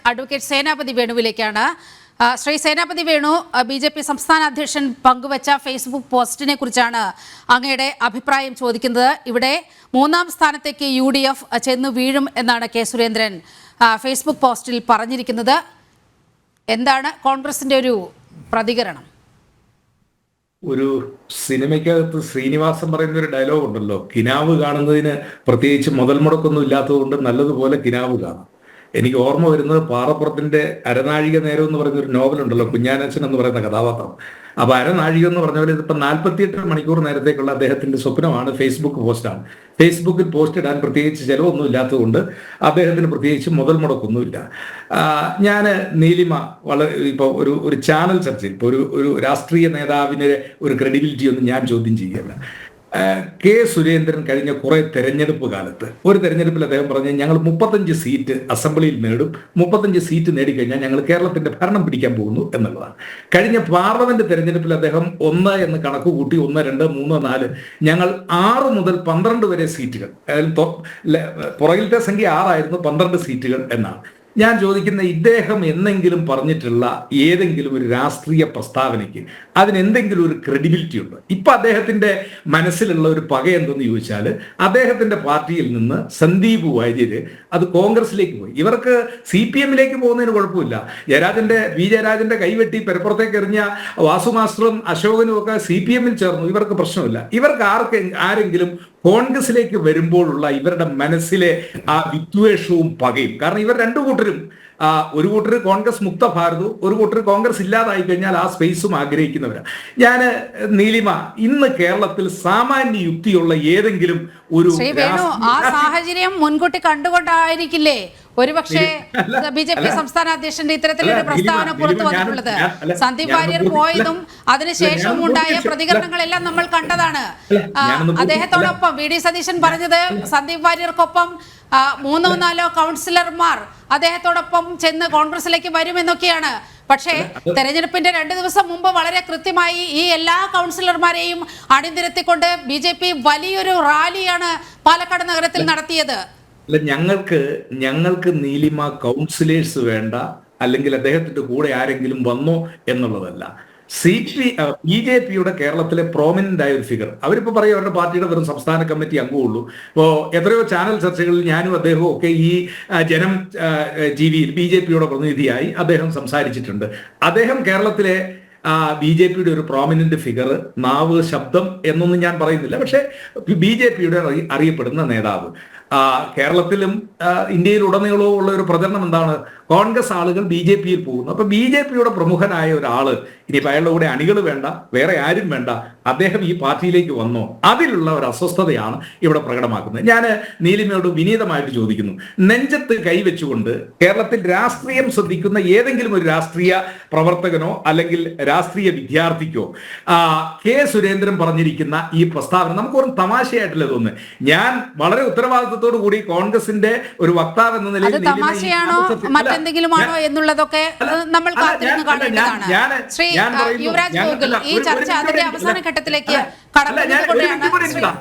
Advocate സേനാപതി വേണുവിലേക്കാണ്. ശ്രീ സേനാപതി Venu, BJP സംസ്ഥാന അധ്യക്ഷൻ പങ്കുവച്ച ഫേസ്ബുക്ക് പോസ്റ്റിനെ കുറിച്ചാണ് അങ്ങയുടെ അഭിപ്രായം ചോദിക്കുന്നത്. ഇവിടെ 3ാം സ്ഥാനത്തേക്ക് UDF ചെന്നു വീഴും എന്നാണ് കെ സുരേന്ദ്രൻ ഫേസ്ബുക്ക് പോസ്റ്റിൽ പറഞ്ഞിരിക്കുന്നത്. എന്താണ് കോൺഗ്രസിന്റെ ഒരു പ്രതികരണം? ഒരു സിനിമയ്ക്കകത്ത് ശ്രീനിവാസൻ പറയുന്ന ഒരു ഡയലോഗ് ഉണ്ടല്ലോ, കിനാവ് കാണുന്നതിന് പ്രത്യേകിച്ച് മുതൽ മുടക്കൊന്നും ഇല്ലാത്തതുകൊണ്ട് നല്ലതുപോലെ കിനാവ് കാണാം. എനിക്ക് ഓർമ്മ വരുന്നത് പാറപ്പുറത്തിന്റെ അരനാഴിക നേരം എന്ന് പറയുന്ന ഒരു നോവലുണ്ടല്ലോ, കുഞ്ഞാനച്ചൻ എന്ന് പറയുന്ന കഥാപാത്രം. അപ്പൊ അരനാഴിക എന്ന് പറഞ്ഞ പോലെ ഇതിപ്പോ 48 മണിക്കൂർ നേരത്തേക്കുള്ള അദ്ദേഹത്തിന്റെ സ്വപ്നമാണ് ഫേസ്ബുക്ക് പോസ്റ്റാണ്. ഫേസ്ബുക്കിൽ പോസ്റ്റ് ഇടാൻ പ്രത്യേകിച്ച് ചിലവൊന്നും ഇല്ലാത്തതുകൊണ്ട് അദ്ദേഹത്തിന് പ്രത്യേകിച്ച് മുതൽ മുടക്കൊന്നുമില്ല. ഞാൻ നീലിമ ഇപ്പോൾ ഒരു ചാനൽ ചർച്ചയിൽ ഇപ്പോൾ ഒരു രാഷ്ട്രീയ നേതാവിന് ഒരു ക്രെഡിബിലിറ്റി ഒന്നും ഞാൻ ചോദ്യം ചെയ്യുകയല്ല. കെ സുരേന്ദ്രൻ കഴിഞ്ഞ കുറെ തെരഞ്ഞെടുപ്പ് കാലത്ത് ഒരു തെരഞ്ഞെടുപ്പിൽ അദ്ദേഹം പറഞ്ഞു, ഞങ്ങൾ 35 സീറ്റ് അസംബ്ലിയിൽ നേടും, 35 സീറ്റ് നേടിക്കഴിഞ്ഞാൽ ഞങ്ങൾ കേരളത്തിന്റെ ഭരണം പിടിക്കാൻ പോകുന്നു എന്നുള്ളതാണ്. കഴിഞ്ഞ പാർലമെന്റ് തെരഞ്ഞെടുപ്പിൽ അദ്ദേഹം 1 എന്ന് കണക്ക് കൂട്ടി 1, 2, 3, 4 ഞങ്ങൾ 6 മുതൽ 12 വരെ സീറ്റുകൾ, പുറകിലത്തെ സംഖ്യ 6 ആയിരുന്നു, 12 സീറ്റുകൾ എന്നാണ്. ഞാൻ ചോദിക്കുന്ന, ഇദ്ദേഹം എന്നെങ്കിലും പറഞ്ഞിട്ടുള്ള ഏതെങ്കിലും ഒരു രാഷ്ട്രീയ പ്രസ്താവനയ്ക്ക് അതിനെന്തെങ്കിലും ഒരു ക്രെഡിബിലിറ്റി ഉണ്ട്? ഇപ്പൊ അദ്ദേഹത്തിന്റെ മനസ്സിലുള്ള ഒരു പക എന്തെന്ന് ചോദിച്ചാൽ, അദ്ദേഹത്തിന്റെ പാർട്ടിയിൽ നിന്ന് സന്ദീപ് വാര്യര് അത് കോൺഗ്രസിലേക്ക് പോയി. ഇവർക്ക് CPM-ലേക്ക് പോകുന്നതിന് കുഴപ്പമില്ല. വി ജയരാജന്റെ കൈവെട്ടി പെരപ്പുറത്തേക്ക് എറിഞ്ഞ വാസു മാസ്റ്ററും അശോകനും ഒക്കെ CPM-ൽ ചേർന്നു. ഇവർക്ക് പ്രശ്നമില്ല. ഇവർക്ക് ആരെങ്കിലും കോൺഗ്രസിലേക്ക് വരുമ്പോഴുള്ള ഇവരുടെ മനസ്സിലെ ആ വിദ്വേഷവും പകയും, കാരണം ഇവർ രണ്ടു കൂട്ടരും, ഒരു കൂട്ടർ കോൺഗ്രസ് മുക്ത ഭാരതവും ഒരു കൂട്ടർ കോൺഗ്രസ് ഇല്ലാതായി കഴിഞ്ഞാൽ ആ സ്പേസും ആഗ്രഹിക്കുന്നവരാണ്. ഞാൻ നീലിമ, ഇന്ന് കേരളത്തിൽ സാമാന്യ യുക്തിയുള്ള ഏതെങ്കിലും ഒരു ആ സാഹചര്യം മുൻകൂട്ടി കണ്ടുകൊണ്ടായിരിക്കില്ലേ ഒരുപക്ഷെ BJP സംസ്ഥാന അധ്യക്ഷന്റെ ഇത്തരത്തിലൊരു പ്രസ്താവന പുറത്തു വന്നിട്ടുള്ളത്? സന്ദീപ് വാര്യർ പോയതും അതിനുശേഷവും ഉണ്ടായ പ്രതികരണങ്ങളെല്ലാം നമ്മൾ കണ്ടതാണ്. അദ്ദേഹത്തോടൊപ്പം VD സതീശൻ പറഞ്ഞത് സന്ദീപ് വാര്യർക്കൊപ്പം 3ഓ 4ഓ കൗൺസിലർമാർ അദ്ദേഹത്തോടൊപ്പം ചെന്ന് കോൺഗ്രസിലേക്ക് വരുമെന്നൊക്കെയാണ്. പക്ഷേ തെരഞ്ഞെടുപ്പിന്റെ 2 ദിവസം മുമ്പ് വളരെ കൃത്യമായി ഈ എല്ലാ കൗൺസിലർമാരെയും അണിനിരത്തിക്കൊണ്ട് BJP വലിയൊരു റാലിയാണ് പാലക്കാട് നഗരത്തിൽ നടത്തിയത്. അല്ല, ഞങ്ങൾക്ക് നീലിമ കൗൺസിലേഴ്സ് വേണ്ട, അല്ലെങ്കിൽ അദ്ദേഹത്തിന്റെ കൂടെ ആരെങ്കിലും വന്നോ എന്നുള്ളതല്ല. BJP-യുടെ കേരളത്തിലെ പ്രോമിനന്റ് ആയ ഒരു ഫിഗർ, അവരിപ്പോ പറയും അവരുടെ പാർട്ടിയുടെ വെറും സംസ്ഥാന കമ്മിറ്റി അംഗമുള്ളൂ. ഇപ്പോൾ എത്രയോ ചാനൽ ചർച്ചകളിൽ ഞാനും അദ്ദേഹവും ഒക്കെ ഈ ജനം TV-യിൽ BJP-യുടെ പ്രതിനിധിയായി അദ്ദേഹം സംസാരിച്ചിട്ടുണ്ട്. അദ്ദേഹം കേരളത്തിലെ BJP-യുടെ ഒരു പ്രോമിനന്റ് ഫിഗർ, നാവ്, ശബ്ദം എന്നൊന്നും ഞാൻ പറയുന്നില്ല, പക്ഷെ BJP-യുടെ അറിയപ്പെടുന്ന നേതാവ്. കേരളത്തിലും ഇന്ത്യയിലുടനീളവും ഉള്ള ഒരു പ്രചരണം എന്താണ്? കോൺഗ്രസ് ആളുകൾ BJP-യിൽ പോകുന്നു. അപ്പൊ BJP-യുടെ പ്രമുഖനായ ഒരാള്, ഇനിയിപ്പോൾ അയാളുടെ കൂടെ അണികൾ വേണ്ട, വേറെ ആരും വേണ്ട, അദ്ദേഹം ഈ പാർട്ടിയിലേക്ക് വന്നോ, അതിലുള്ള ഒരു അസ്വസ്ഥതയാണ് ഇവിടെ പ്രകടമാക്കുന്നത്. ഞാൻ നീലിമയോട് വിനീതമായിട്ട് ചോദിക്കുന്നു, നെഞ്ചത്ത് കൈവച്ചുകൊണ്ട് കേരളത്തിൽ രാഷ്ട്രീയം ശ്രദ്ധിക്കുന്ന ഏതെങ്കിലും ഒരു രാഷ്ട്രീയ പ്രവർത്തകനോ അല്ലെങ്കിൽ രാഷ്ട്രീയ വിദ്യാർത്ഥിക്കോ കെ സുരേന്ദ്രൻ പറഞ്ഞിരിക്കുന്ന ഈ പ്രസ്താവന നമുക്കൊരു തമാശയായിട്ടല്ലേ തോന്നുന്നത്? ഞാൻ വളരെ ഉത്തരവാദിത്വത്തോടു കൂടി കോൺഗ്രസിന്റെ ഒരു വക്താവ് എന്ന നിലയിൽ എന്തെങ്കിലുമാണോ എന്നുള്ളതൊക്കെ നമ്മൾ കാത്തിരുന്ന് കാണേണ്ടതാണ്. ശ്രീ യുവരാജ് ഗോകുൽ, ഈ ചർച്ച അതിന്റെ അവസാന ഘട്ടത്തിലേക്ക്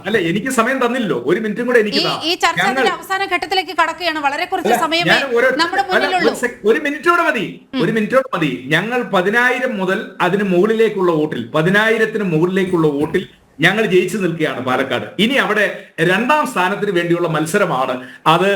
അല്ല, എനിക്ക് സമയം തന്നില്ലല്ലോ, 1 മിനിറ്റും കൂടെ എനിക്ക്. ഈ ചർച്ച അതിന്റെ അവസാന ഘട്ടത്തിലേക്ക് കടക്കുകയാണ്. വളരെ കുറച്ച് സമയമേ നമ്മുടെ മുന്നിലുള്ളൂ. 1 മിനിറ്റോടെ മതി. ഞങ്ങൾ 10,000 മുതൽ അതിന് മുകളിലേക്കുള്ള വോട്ടിൽ, 10,000-ന് മുകളിലേക്കുള്ള വോട്ടിൽ ഞങ്ങൾ ജയിച്ചു നിൽക്കുകയാണ് പാലക്കാട്. ഇനി അവിടെ 2ാം സ്ഥാനത്തിന് വേണ്ടിയുള്ള മത്സരമാണ്. അത്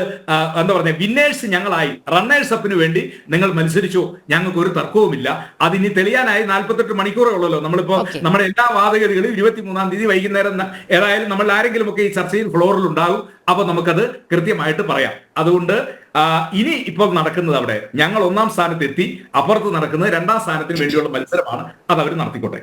എന്താ പറഞ്ഞ, വിന്നേഴ്സ് ഞങ്ങളായി, റണ്ണേഴ്സ് അപ്പിന് വേണ്ടി നിങ്ങൾ മത്സരിച്ചു, ഞങ്ങൾക്ക് ഒരു തർക്കവുമില്ല. അതിനി തെളിയാനായി 48 മണിക്കൂറേ ഉള്ളല്ലോ. നമ്മളിപ്പോ നമ്മുടെ എല്ലാ വാദഗതികളും 23-ാം തീയതി വൈകുന്നേരം ഏതായാലും നമ്മൾ ആരെങ്കിലും ഒക്കെ ഈ ചർച്ചയിൽ ഫ്ലോറിൽ ഉണ്ടാകും. അപ്പൊ നമുക്കത് കൃത്യമായിട്ട് പറയാം. അതുകൊണ്ട് ഇനി ഇപ്പോൾ നടക്കുന്നത്, അവിടെ ഞങ്ങൾ 1ാം സ്ഥാനത്ത് എത്തി, അപ്പുറത്ത് നടക്കുന്നത് 2ാം സ്ഥാനത്തിന് വേണ്ടിയുള്ള മത്സരമാണ്. അത് അവർ നടത്തിക്കോട്ടെ.